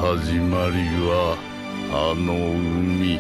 始まりはあの海。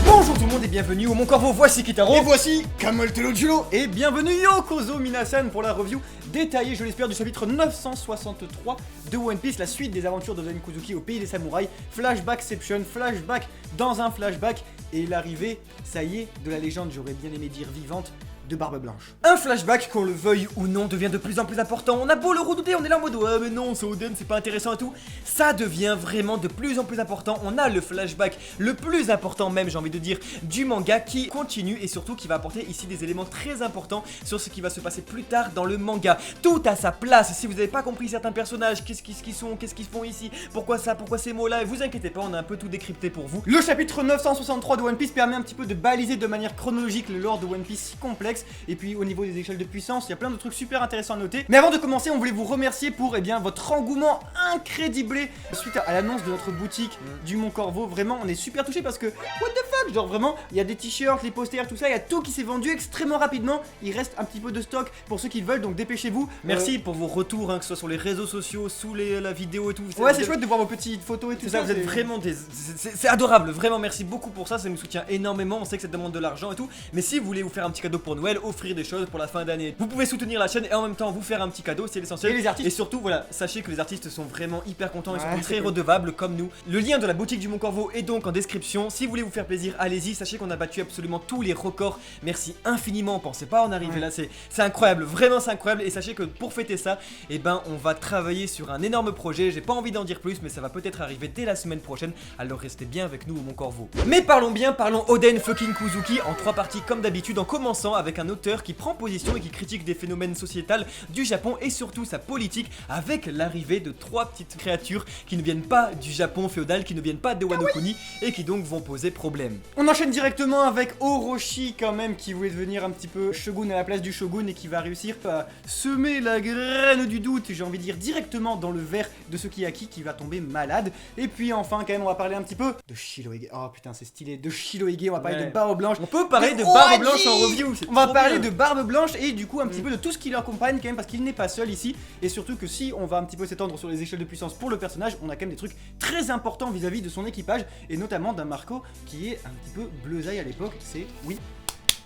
Bonjour tout le monde et bienvenue au Mon Corvo, voici Kitaro. Et voici Kamel Telojuro. Et bienvenue Yokozo Minasan pour la review détaillée, je l'espère, du chapitre 963 de One Piece, la suite des aventures d'Oden Kuzuki au pays des samouraïs, flashbackception, flashback dans un flashback, et l'arrivée, ça y est, de la légende, j'aurais bien aimé dire vivante, de Barbe Blanche. Un flashback, qu'on le veuille ou non, devient de plus en plus important. On a beau le redouter, on est là en mode ouais mais non, c'est Oden, c'est pas intéressant et tout. Ça devient vraiment de plus en plus important. On a le flashback le plus important même, j'ai envie de dire, du manga qui continue et surtout qui va apporter ici des éléments très importants sur ce qui va se passer plus tard dans le manga. Tout à sa place. Si vous n'avez pas compris certains personnages, qu'est-ce qu'ils font ici, pourquoi ça, pourquoi ces mots là, et vous inquiétez pas, on a un peu tout décrypté pour vous. Le chapitre 963 de One Piece permet un petit peu de baliser de manière chronologique le lore de One Piece si complexe. Et puis au niveau des échelles de puissance, il y a plein de trucs super intéressants à noter. Mais avant de commencer, on voulait vous remercier pour votre engouement incrédible suite à l'annonce de notre boutique du Mont Corvo. Vraiment, on est super touchés parce que what the fuck, genre vraiment, il y a des t-shirts, les posters, tout ça, il y a tout qui s'est vendu extrêmement rapidement. Il reste un petit peu de stock pour ceux qui le veulent, donc dépêchez-vous. Merci pour vos retours, que ce soit sur les réseaux sociaux, sous la vidéo et tout. Ouais, c'est chouette de voir vos petites photos et tout ça. Vous êtes vraiment c'est adorable, vraiment merci beaucoup pour ça nous soutient énormément. On sait que ça demande de l'argent et tout, mais si vous voulez vous faire un petit cadeau pour Noël, offrir des choses pour la fin d'année, vous pouvez soutenir la chaîne et en même temps vous faire un petit cadeau, c'est l'essentiel. Et les artistes. Et surtout, voilà, sachez que les artistes sont vraiment hyper contents, ils sont très redevables comme nous. Le lien de la boutique du Mont Corvo est donc en description. Si vous voulez vous faire plaisir, allez-y. Sachez qu'on a battu absolument tous les records. Merci infiniment. On pensait pas en arriver là. C'est incroyable, vraiment c'est incroyable. Et sachez que pour fêter ça, on va travailler sur un énorme projet. J'ai pas envie d'en dire plus, mais ça va peut-être arriver dès la semaine prochaine. Alors restez bien avec nous au Mont Corvo. Mais parlons Oden fucking Kuzuki en 3 parties comme d'habitude, en commençant avec un auteur qui prend position et qui critique des phénomènes sociétals du Japon et surtout sa politique, avec l'arrivée de 3 petites créatures qui ne viennent pas du Japon féodal, qui ne viennent pas de Wano Kuni et qui donc vont poser problème. On enchaîne directement avec Orochi quand même, qui voulait devenir un petit peu shogun à la place du shogun et qui va réussir à semer la graine du doute, j'ai envie de dire, directement dans le verre de Sukiyaki qui va tomber malade. Et puis enfin quand même on va parler un petit peu de Shirohige. Oh putain c'est stylé, de Shirohige, on va parler de Barbe Blanche. On peut parler de Barbe Blanche en review. On va parler de Barbe Blanche et du coup un petit peu de tout ce qui l'accompagne quand même, parce qu'il n'est pas seul ici. Et surtout que si on va un petit peu s'étendre sur les échelles de puissance pour le personnage, on a quand même des trucs très importants vis-à-vis de son équipage, et notamment d'un Marco qui est un petit peu bleusaille à l'époque. C'est, oui,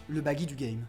le baggy du game.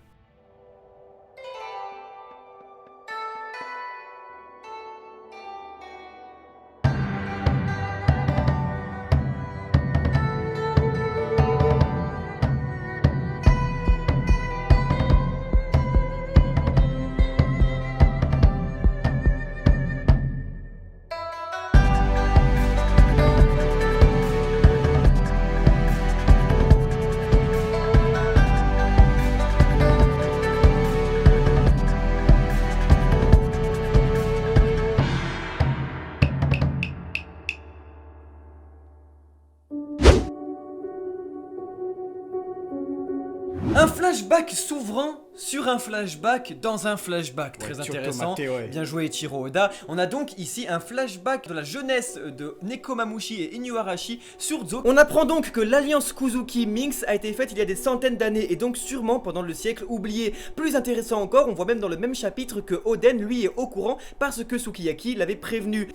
Un flashback s'ouvrant sur un flashback dans un flashback, très intéressant. Bien joué Ichiro Oda. On a donc ici un flashback de la jeunesse de Nekomamushi et Inuarashi sur Zo. On apprend donc que l'alliance Kuzuki-Minx a été faite il y a des centaines d'années et donc sûrement pendant le siècle oublié. Plus intéressant encore, on voit même dans le même chapitre que Oden lui est au courant parce que Sukiyaki l'avait prévenu.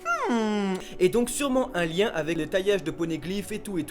Et donc sûrement un lien avec le taillage de poneglyphes et tout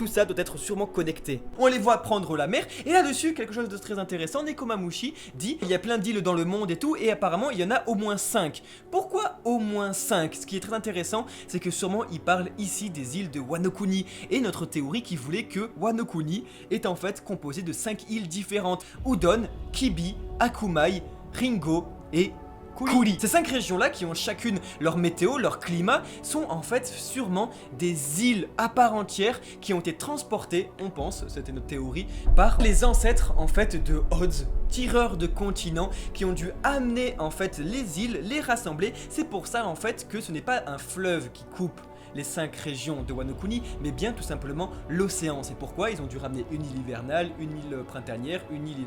ça doit être sûrement connecté. On les voit prendre la mer et là-dessus quelque chose de très intéressant, Nekomamushi dit il y a plein d'îles dans le monde et tout, et apparemment il y en a au moins 5. Pourquoi au moins 5? Ce qui est très intéressant, c'est que sûrement il parle ici des îles de Wano Kuni, et notre théorie qui voulait que Wano Kuni est en fait composé de 5 îles différentes: Udon, Kibi, Akumai, Ringo et Kuri. Ces 5 régions-là, qui ont chacune leur météo, leur climat, sont en fait sûrement des îles à part entière qui ont été transportées, on pense, c'était notre théorie, par les ancêtres en fait de Odds, tireurs de continents, qui ont dû amener en fait les îles, les rassembler. C'est pour ça en fait que ce n'est pas un fleuve qui coupe les 5 régions de Wano Kuni, mais bien tout simplement l'océan. C'est pourquoi ils ont dû ramener une île hivernale, une île printanière, une île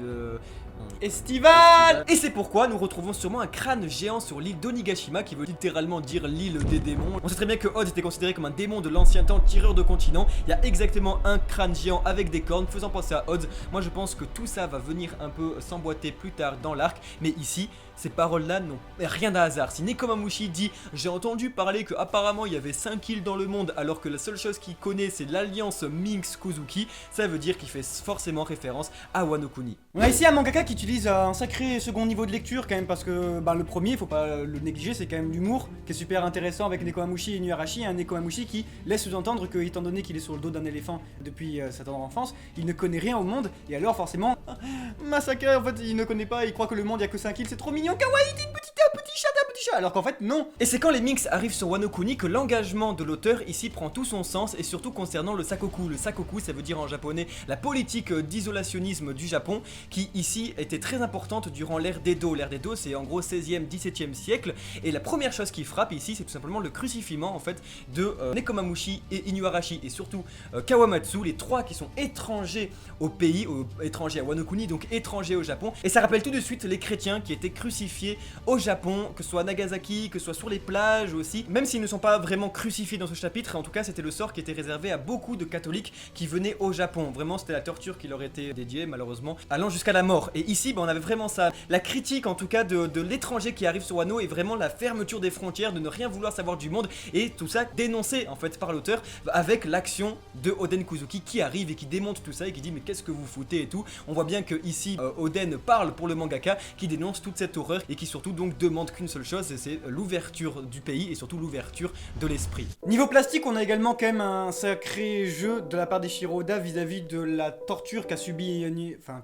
Estival. Et c'est pourquoi nous retrouvons sûrement un crâne géant sur l'île d'Onigashima qui veut littéralement dire l'île des démons. On sait très bien que Odd était considéré comme un démon de l'ancien temps, tireur de continent. Il y a exactement un crâne géant avec des cornes faisant penser à Odd. Moi je pense que tout ça va venir un peu s'emboîter plus tard dans l'arc, mais ici ces paroles-là n'ont rien d'un hasard. Si Nekomamushi dit « J'ai entendu parler qu'apparemment il y avait 5 îles dans le monde alors que la seule chose qu'il connaît c'est l'alliance Minx-Kuzuki », ça veut dire qu'il fait forcément référence à Wano Kuni. On a ici un mangaka qui utilise un sacré second niveau de lecture quand même parce que le premier, faut pas le négliger, c'est quand même l'humour qui est super intéressant avec Nekomamushi et Inuyarashi. Un Nekomamushi qui laisse sous-entendre que, étant donné qu'il est sur le dos d'un éléphant depuis sa tendre enfance, il ne connaît rien au monde et alors forcément, massacre, en fait il ne connaît pas, il croit que le monde il y a que 5 îles, c'est trop mignon, kawaii, t'es petit chat, alors qu'en fait non. Et c'est quand les Minx arrivent sur Wano Kuni que l'engagement de l'auteur ici prend tout son sens et surtout concernant le sakoku. Le sakoku ça veut dire en japonais la politique d'isolationnisme du Japon qui ici était très importante durant l'ère d'Edo. L'ère d'Edo c'est en gros 16e, 17e siècle et la première chose qui frappe ici c'est tout simplement le crucifiement en fait de Nekomamushi et Inuyarashi et surtout Kawamatsu, les trois qui sont étrangers au pays, étrangers à Wano Kuni, donc étrangers au Japon. Et ça rappelle tout de suite les chrétiens qui étaient crucifiés au Japon, que ce soit à Nagasaki, que ce soit sur les plages aussi, même s'ils ne sont pas vraiment crucifiés dans ce chapitre, en tout cas c'était le sort qui était réservé à beaucoup de catholiques qui venaient au Japon. Vraiment c'était la torture qui leur était dédiée malheureusement, allant jusqu'à la mort. Et ici on avait vraiment ça, la critique en tout cas de l'étranger qui arrive sur Wano et vraiment la fermeture des frontières, de ne rien vouloir savoir du monde et tout ça dénoncé en fait par l'auteur avec l'action de Oden Kuzuki qui arrive et qui démonte tout ça et qui dit mais qu'est-ce que vous foutez et tout. On voit bien que ici Oden parle pour le mangaka qui dénonce toute cette horreur et qui surtout donc demande qu'une seule chose, c'est l'ouverture du pays et surtout l'ouverture de l'esprit. Niveau plastique, on a également quand même un sacré jeu de la part d'Eiichiro Oda vis-à-vis de la torture qu'a subi,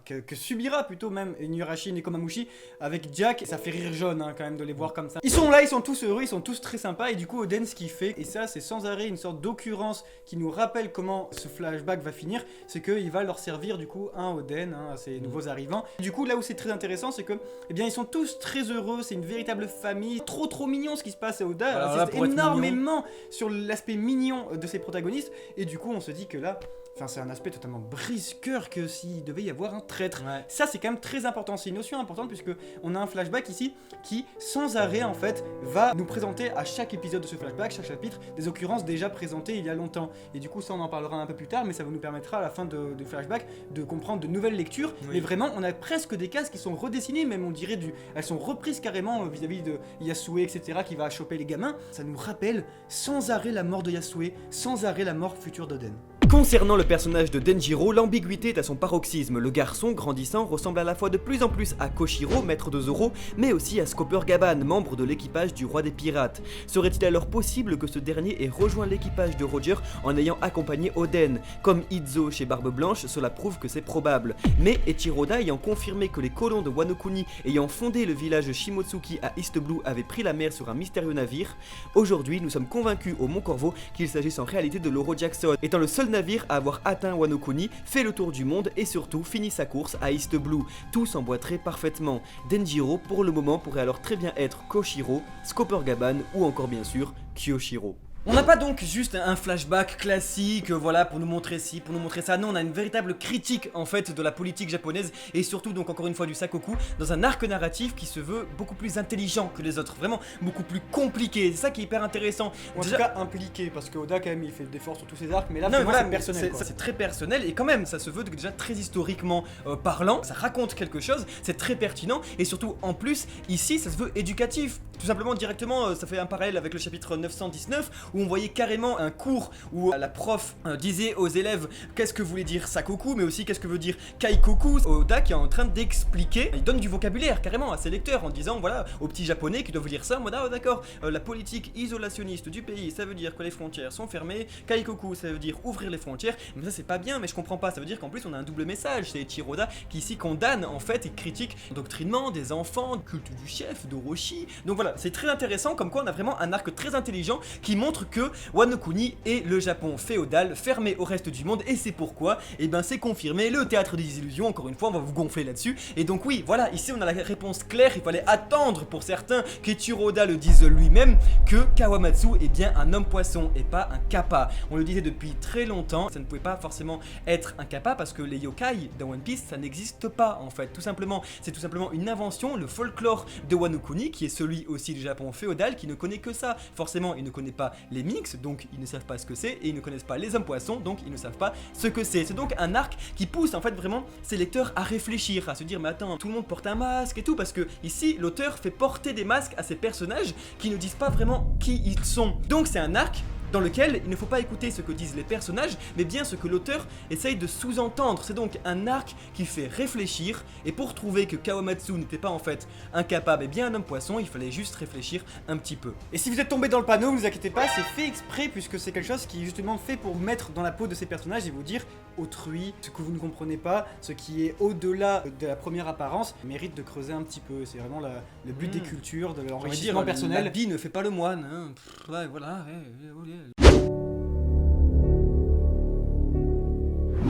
que subira plutôt même Inuyarashi et Nekomamushi avec Jack. Ça fait rire jaune quand même de les voir comme ça. Ils sont là, ils sont tous heureux, ils sont tous très sympas et du coup Oden ce qu'il fait, et ça c'est sans arrêt une sorte d'occurrence qui nous rappelle comment ce flashback va finir, c'est qu'il va leur servir du coup un Oden à ces nouveaux arrivants. Du coup là où c'est très intéressant c'est que eh bien ils sont tous très heureux, c'est une véritable famille, trop mignon ce qui se passe à Oda. Alors là, énormément sur l'aspect mignon de ses protagonistes et du coup on se dit que là c'est un aspect totalement brise-cœur que s'il devait y avoir un traître. Ouais. Ça c'est quand même très important, c'est une notion importante puisque on a un flashback ici qui sans arrêt en fait va nous présenter à chaque épisode de ce flashback, chaque chapitre, des occurrences déjà présentées il y a longtemps. Et du coup ça on en parlera un peu plus tard mais ça nous permettra à la fin du flashback de comprendre de nouvelles lectures. Oui. Mais vraiment on a presque des cases qui sont redessinées, même on dirait elles sont reprises carrément vis-à-vis de Yasue etc. qui va choper les gamins. Ça nous rappelle sans arrêt la mort de Yasue, sans arrêt la mort future d'Oden. Concernant le personnage de Denjiro, l'ambiguïté est à son paroxysme. Le garçon, grandissant, ressemble à la fois de plus en plus à Koshiro, maître de Zoro, mais aussi à Scooper Gaban, membre de l'équipage du roi des pirates. Serait-il alors possible que ce dernier ait rejoint l'équipage de Roger en ayant accompagné Oden? Comme Izo chez Barbe Blanche, cela prouve que c'est probable. Mais Eiichiro Oda ayant confirmé que les colons de Wano Kuni ayant fondé le village Shimotsuki à East Blue avaient pris la mer sur un mystérieux navire, aujourd'hui nous sommes convaincus au Mont Corvo qu'il s'agisse en réalité de Loro Jackson, étant le seul navire à avoir atteint Wano Kuni, fait le tour du monde et surtout fini sa course à East Blue. Tout s'emboîterait parfaitement. Denjiro pour le moment pourrait alors très bien être Koshiro, Scooper Gaban ou encore bien sûr Kyoshiro. On n'a pas donc juste un flashback classique, voilà, pour nous montrer ci, pour nous montrer ça. Non, on a une véritable critique en fait de la politique japonaise et surtout donc encore une fois du sakoku dans un arc narratif qui se veut beaucoup plus intelligent que les autres, vraiment beaucoup plus compliqué. C'est ça qui est hyper intéressant. En tout cas impliqué parce que Oda quand même il fait des efforts sur tous ses arcs, mais là non, voilà, c'est personnel. C'est très personnel et quand même ça se veut déjà très historiquement parlant. Ça raconte quelque chose, c'est très pertinent et surtout en plus ici ça se veut éducatif. Tout simplement directement, ça fait un parallèle avec le chapitre 919 où on voyait carrément un cours où la prof disait aux élèves qu'est-ce que voulait dire sakoku, mais aussi qu'est-ce que veut dire kaikoku. Oda qui est en train d'expliquer, il donne du vocabulaire carrément à ses lecteurs en disant voilà aux petits japonais qui doivent lire ça, oh, d'accord, la politique isolationniste du pays, ça veut dire que les frontières sont fermées, kaikoku ça veut dire ouvrir les frontières, mais ça c'est pas bien, mais je comprends pas, ça veut dire qu'en plus on a un double message, c'est Eiichiro Oda qui ici condamne en fait et critique l'endoctrinement des enfants, le culte du chef, d'Orochi, donc voilà, c'est très intéressant comme quoi on a vraiment un arc très intelligent qui montre montre que Wano Kuni est le Japon féodal fermé au reste du monde, et c'est pourquoi, et ben c'est confirmé, le théâtre des illusions, encore une fois on va vous gonfler là-dessus. Et donc oui, voilà, ici on a la réponse claire, il fallait attendre pour certains qu'Eiichiro Oda le dise lui-même, que Kawamatsu est bien un homme poisson et pas un kappa. On le disait depuis très longtemps, ça ne pouvait pas forcément être un kappa parce que les yokai dans One Piece ça n'existe pas en fait, tout simplement. C'est tout simplement une invention, le folklore de Wano Kuni qui est celui aussi du Japon féodal qui ne connaît que ça. Forcément il ne connaît pas les minx, donc ils ne savent pas ce que c'est, et ils ne connaissent pas les hommes poissons, donc ils ne savent pas ce que c'est. C'est donc un arc qui pousse en fait vraiment ses lecteurs à réfléchir, à se dire mais attends, tout le monde porte un masque et tout, parce que ici l'auteur fait porter des masques à ses personnages qui ne disent pas vraiment qui ils sont. Donc c'est un arc dans lequel il ne faut pas écouter ce que disent les personnages, mais bien ce que l'auteur essaye de sous-entendre. C'est donc un arc qui fait réfléchir, et pour trouver que Kawamatsu n'était pas en fait incapable et bien un homme poisson, il fallait juste réfléchir un petit peu. Et si vous êtes tombé dans le panneau, ne vous inquiétez pas, c'est fait exprès, puisque c'est quelque chose qui est justement fait pour mettre dans la peau de ces personnages et vous dire autrui, ce que vous ne comprenez pas, ce qui est au-delà de la première apparence, mérite de creuser un petit peu. C'est vraiment le but des cultures, de l'enrichissement personnel. L'habit ne fait pas le moine, hein. Ouais, voilà, ouais.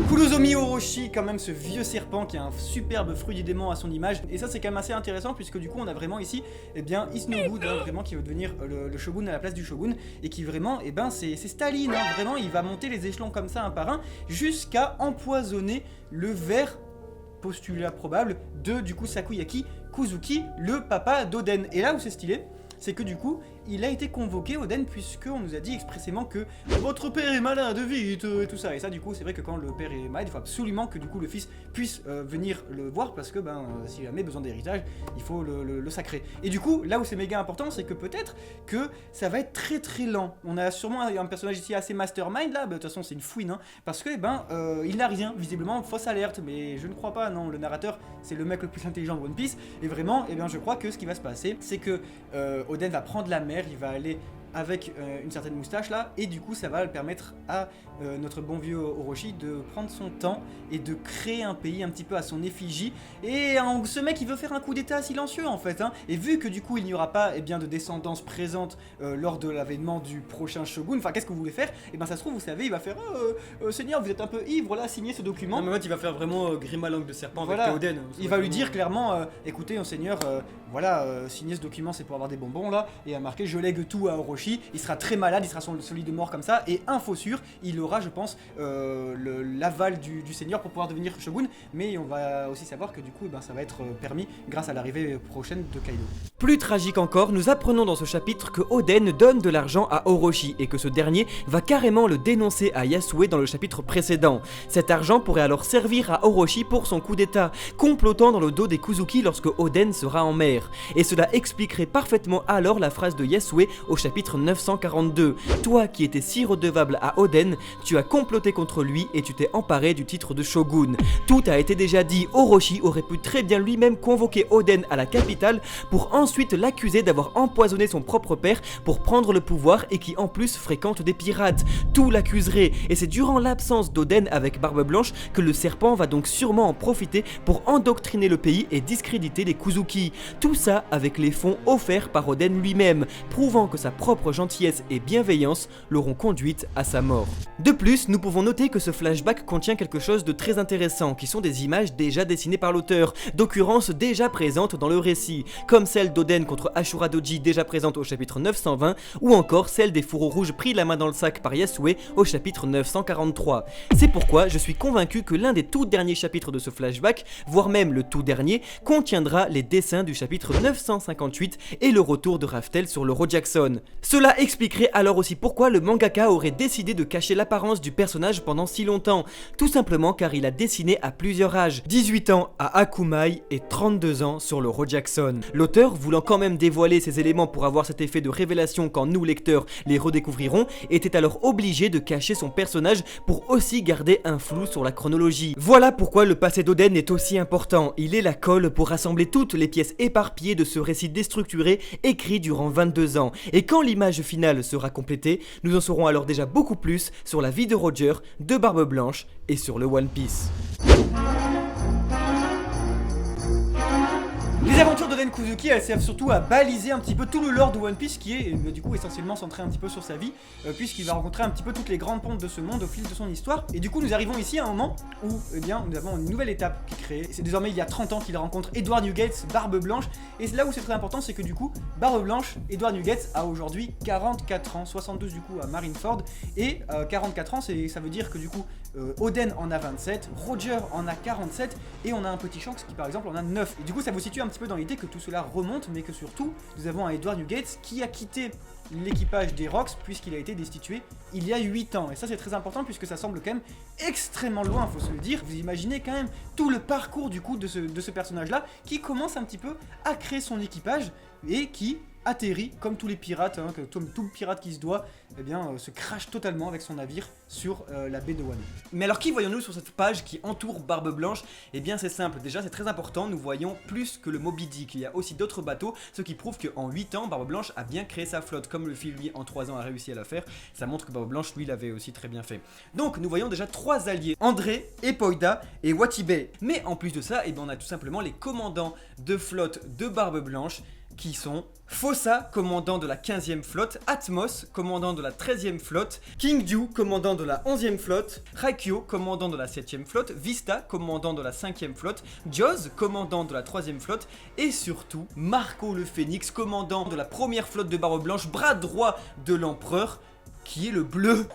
Kurozomi Orochi, quand même ce vieux serpent qui a un superbe fruit du démon à son image, et ça c'est quand même assez intéressant puisque du coup on a vraiment ici Iznobu vraiment qui veut devenir le shogun à la place du shogun, et qui vraiment c'est Staline, hein, vraiment il va monter les échelons comme ça un par un jusqu'à empoisonner le ver, postulat probable, de du coup Sakuyaki Kuzuki, le papa d'Oden. Et là où c'est stylé, c'est que du coup il a été convoqué Oden, puisqu'on nous a dit expressément que votre père est malade, vite, et tout ça. Et ça du coup c'est vrai que quand le père est malade, il faut absolument que du coup le fils puisse venir le voir, parce que s'il jamais besoin d'héritage, il faut le sacrer. Et du coup là où c'est méga important, c'est que peut-être que ça va être très très lent. On a sûrement un personnage ici assez mastermind là, de toute façon c'est une fouine, hein, parce que il n'a rien, visiblement fausse alerte, mais je ne crois pas, non, le narrateur c'est le mec le plus intelligent de One Piece, et vraiment je crois que ce qui va se passer, c'est que Oden va prendre la mer, il va aller avec une certaine moustache là, et du coup ça va le permettre à notre bon vieux Orochi de prendre son temps et de créer un pays un petit peu à son effigie. Et ce mec il veut faire un coup d'état silencieux en fait, hein. Et vu que du coup il n'y aura pas de descendance présente lors de l'avènement du prochain shogun, enfin qu'est-ce que vous voulez faire, et ça se trouve vous savez il va faire Seigneur vous êtes un peu ivre là, signez ce document. Non mais en fait il va faire vraiment Grima langue de serpent voilà. avec Oden. Il va lui dire clairement écoutez Seigneur, voilà, signer ce document c'est pour avoir des bonbons là, et à marquer je lègue tout à Orochi. Il sera très malade, il sera sur le lit de mort comme ça, et info sûr, il aura je pense l'aval du seigneur pour pouvoir devenir shogun, mais on va aussi savoir que du coup ça va être permis grâce à l'arrivée prochaine de Kaido. Plus tragique encore, nous apprenons dans ce chapitre que Oden donne de l'argent à Orochi et que ce dernier va carrément le dénoncer à Yasue dans le chapitre précédent. Cet argent pourrait alors servir à Orochi pour son coup d'état, complotant dans le dos des Kuzuki lorsque Oden sera en mer. Et cela expliquerait parfaitement alors la phrase de Yasue au chapitre 942. Toi qui étais si redevable à Oden, tu as comploté contre lui et tu t'es emparé du titre de shogun. Tout a été déjà dit, Orochi aurait pu très bien lui-même convoquer Oden à la capitale pour ensuite l'accuser d'avoir empoisonné son propre père pour prendre le pouvoir, et qui en plus fréquente des pirates. Tout l'accuserait, et c'est durant l'absence d'Oden avec Barbe Blanche que le serpent va donc sûrement en profiter pour endoctriner le pays et discréditer les Kuzuki. Tout ça avec les fonds offerts par Oden lui-même, prouvant que sa propre gentillesse et bienveillance l'auront conduite à sa mort. De plus, nous pouvons noter que ce flashback contient quelque chose de très intéressant, qui sont des images déjà dessinées par l'auteur, d'occurrences déjà présentes dans le récit, comme celle d'Oden contre Ashura Doji déjà présente au chapitre 920, ou encore celle des fourreaux rouges pris la main dans le sac par Yasue au chapitre 943. C'est pourquoi je suis convaincu que l'un des tout derniers chapitres de ce flashback, voire même le tout dernier, contiendra les dessins du chapitre 958 et le retour de Raftel sur le Ro Jackson. Cela expliquerait alors aussi pourquoi le mangaka aurait décidé de cacher l'apparence du personnage pendant si longtemps, tout simplement car il a dessiné à plusieurs âges, 18 ans à Akumai et 32 ans sur le Ro Jackson. L'auteur, voulant quand même dévoiler ces éléments pour avoir cet effet de révélation quand nous lecteurs les redécouvrirons, était alors obligé de cacher son personnage pour aussi garder un flou sur la chronologie. Voilà pourquoi le passé d'Oden est aussi important, il est la colle pour rassembler toutes les pièces éparpillées de ce récit déstructuré écrit durant 22 ans, et quand l'image finale sera complétée, nous en saurons alors déjà beaucoup plus sur la vie de Roger, de Barbe Blanche et sur le One Piece. Les aventures d'Oden Kuzuki, elles servent surtout à baliser un petit peu tout le lore de One Piece qui est du coup essentiellement centré un petit peu sur sa vie, puisqu'il va rencontrer un petit peu toutes les grandes pontes de ce monde au fil de son histoire. Et du coup nous arrivons ici à un moment où eh bien, nous avons une nouvelle étape qui est créée. C'est désormais il y a 30 ans qu'il rencontre Edward Newgates, Barbe Blanche. Et là où c'est très important, c'est que du coup Barbe Blanche, Edward Newgates a aujourd'hui 44 ans, 62 du coup à Marineford. Et 44 ans, ça veut dire que du coup Oden en a 27, Roger en a 47 et on a un petit Shanks qui par exemple en a 9. Et du coup ça vous situe un petit peu dans l'idée que tout cela remonte, mais que surtout nous avons un Edward Newgates qui a quitté l'équipage des Rocks puisqu'il a été destitué il y a 8 ans. Et ça c'est très important puisque ça semble quand même extrêmement loin, faut se le dire. Vous imaginez quand même tout le parcours du coup de ce personnage là qui commence un petit peu à créer son équipage et qui atterrit comme tous les pirates, hein, comme tout pirate qui se doit, eh bien, se crache totalement avec son navire sur la baie de Wano. Mais alors qui voyons-nous sur cette page qui entoure Barbe Blanche? Eh bien c'est simple, déjà c'est très important, nous voyons plus que le Moby Dick, il y a aussi d'autres bateaux, ce qui prouve qu'en 8 ans, Barbe Blanche a bien créé sa flotte, comme Luffy lui en 3 ans a réussi à la faire, ça montre que Barbe Blanche lui l'avait aussi très bien fait. Donc nous voyons déjà 3 alliés, André, Epoida et Watibé. Mais en plus de ça, eh bien, on a tout simplement les commandants de flotte de Barbe Blanche, qui sont Fossa, commandant de la 15e flotte, Atmos, commandant de la 13e flotte, King Ju, commandant de la 11e flotte, Raikyo, commandant de la 7e flotte, Vista, commandant de la 5e flotte, Joz, commandant de la 3e flotte, et surtout Marco le Phénix, commandant de la première flotte de Barbe Blanche, bras droit de l'empereur, qui est le bleu.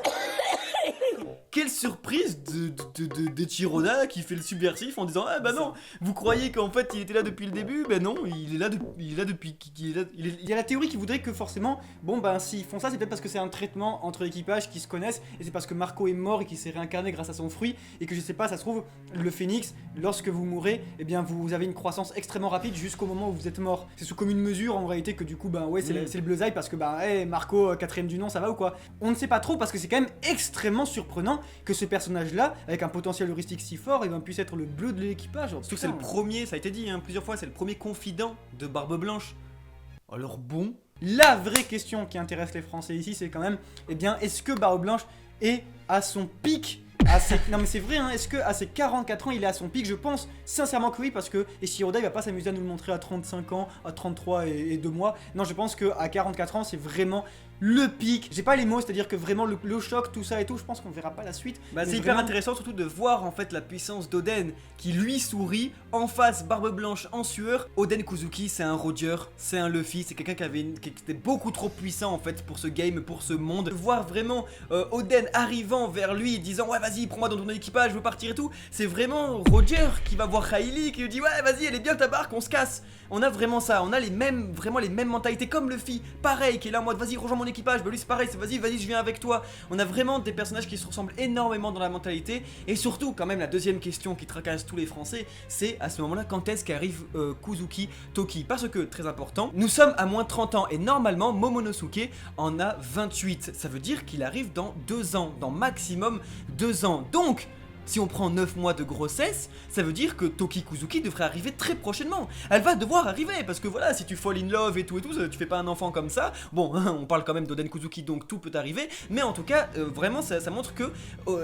Quelle surprise de Chiroda qui fait le subversif en disant ah bah non, vous croyez qu'en fait il était là depuis le début, bah non, il est là depuis Il y a la théorie qui voudrait que forcément, bon ben s'ils font ça c'est peut-être parce que c'est un traitement entre équipages qui se connaissent et c'est parce que Marco est mort et qu'il s'est réincarné grâce à son fruit et que je sais pas, ça se trouve le phénix, lorsque vous mourrez, eh bien vous avez une croissance extrêmement rapide jusqu'au moment où vous êtes mort. C'est sous commune mesure en réalité que du coup ben ouais c'est le bleusaille parce que ben hey, Marco 4ème du nom ça va ou quoi. On ne sait pas trop parce que c'est quand même extrêmement surprenant que ce personnage là, avec un potentiel heuristique si fort, il puisse être le bleu de l'équipage. Surtout que c'est le premier, ça a été dit hein, plusieurs fois, c'est le premier confident de Barbe Blanche. Alors bon, la vraie question qui intéresse les Français ici, c'est quand même, eh bien, est-ce que Barbe Blanche est à son pic non mais c'est vrai, hein, est-ce que à ses 44 ans il est à son pic? Je pense sincèrement que oui, parce que Shiroda il va pas s'amuser à nous le montrer à 35 ans, à 33 et 2 mois. Non, je pense que à 44 ans c'est vraiment le pic. J'ai pas les mots, c'est-à-dire que vraiment le choc, tout ça et tout, je pense qu'on verra pas la suite. Bah c'est hyper intéressant surtout de voir en fait la puissance d'Oden qui lui sourit en face, Barbe Blanche en sueur. Oden Kuzuki c'est un Roger, c'est un Luffy, c'est quelqu'un qui était beaucoup trop puissant en fait pour ce game, pour ce monde. De voir vraiment Oden arrivant vers lui et disant ouais vas-y prends-moi dans ton équipage, je veux partir et tout. C'est vraiment Roger qui va voir Hailey qui lui dit ouais vas-y elle est bien ta barque, on se casse. On a vraiment ça, on a vraiment les mêmes mentalités comme Luffy, pareil qui est là en mode vas-y rejoins mon équipage, bah lui c'est pareil, c'est vas-y je viens avec toi. On a vraiment des personnages qui se ressemblent énormément dans la mentalité. Et surtout quand même la deuxième question qui tracasse tous les Français, c'est à ce moment là quand est-ce qu'arrive Kuzuki Toki. Parce que très important, nous sommes à moins 30 ans et normalement Momonosuke en a 28. Ça veut dire qu'il arrive dans 2 ans, dans maximum 2 ans. Donc si on prend 9 mois de grossesse, ça veut dire que Toki Kuzuki devrait arriver très prochainement. Elle va devoir arriver, parce que voilà, si tu fall in love et tout, tu fais pas un enfant comme ça. Bon, on parle quand même d'Oden Kuzuki, donc tout peut arriver. Mais en tout cas, vraiment, ça montre que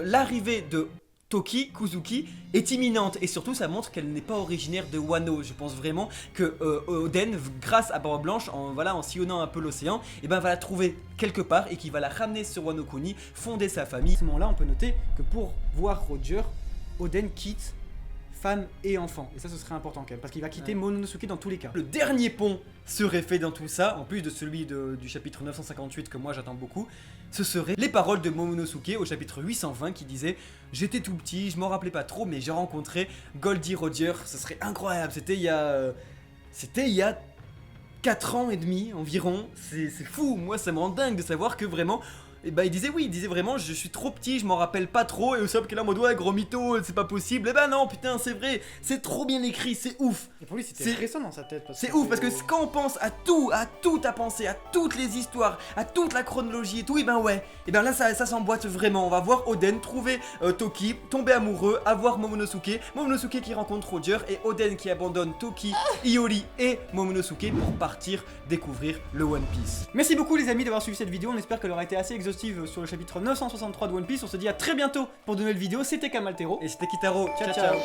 l'arrivée de Toki Kuzuki est imminente et surtout ça montre qu'elle n'est pas originaire de Wano. Je pense vraiment que Oden, grâce à Barbe Blanche, en sillonnant un peu l'océan, et ben va la trouver quelque part et qui va la ramener sur Wano Kuni, fonder sa famille. À ce moment-là, on peut noter que pour voir Roger, Oden quitte femme et enfant. Et ça, ce serait important quand même, parce qu'il va quitter Momonosuke dans tous les cas. Le dernier pont serait fait dans tout ça, en plus de celui du chapitre 958 que moi j'attends beaucoup, ce seraient les paroles de Momonosuke au chapitre 820 qui disait « J'étais tout petit, je m'en rappelais pas trop, mais j'ai rencontré Goldie Roger, ce serait incroyable, c'était il y a 4 ans et demi environ, c'est fou, moi ça me rend dingue de savoir que vraiment... » Et bah il disait vraiment je suis trop petit, je m'en rappelle pas trop. Et Usopp qui est là en mode ouais gros mytho, c'est pas possible. Et bah non putain c'est vrai, c'est trop bien écrit, c'est ouf. Et pour lui c'était récent dans sa tête. C'est ouf parce que quand on pense à tout à penser, à toutes les histoires, à toute la chronologie et tout, et ben ouais. Et ben là ça s'emboîte vraiment. On va voir Oden trouver Toki, tomber amoureux, avoir Momonosuke qui rencontre Roger et Oden qui abandonne Toki, Iori et Momonosuke pour partir découvrir le One Piece. Merci beaucoup les amis d'avoir suivi cette vidéo, on espère qu'elle aura été assez exhaustive sur le chapitre 963 de One Piece. On se dit à très bientôt pour de nouvelles vidéos. C'était Kamaltero et c'était Kitaro. Ciao ciao.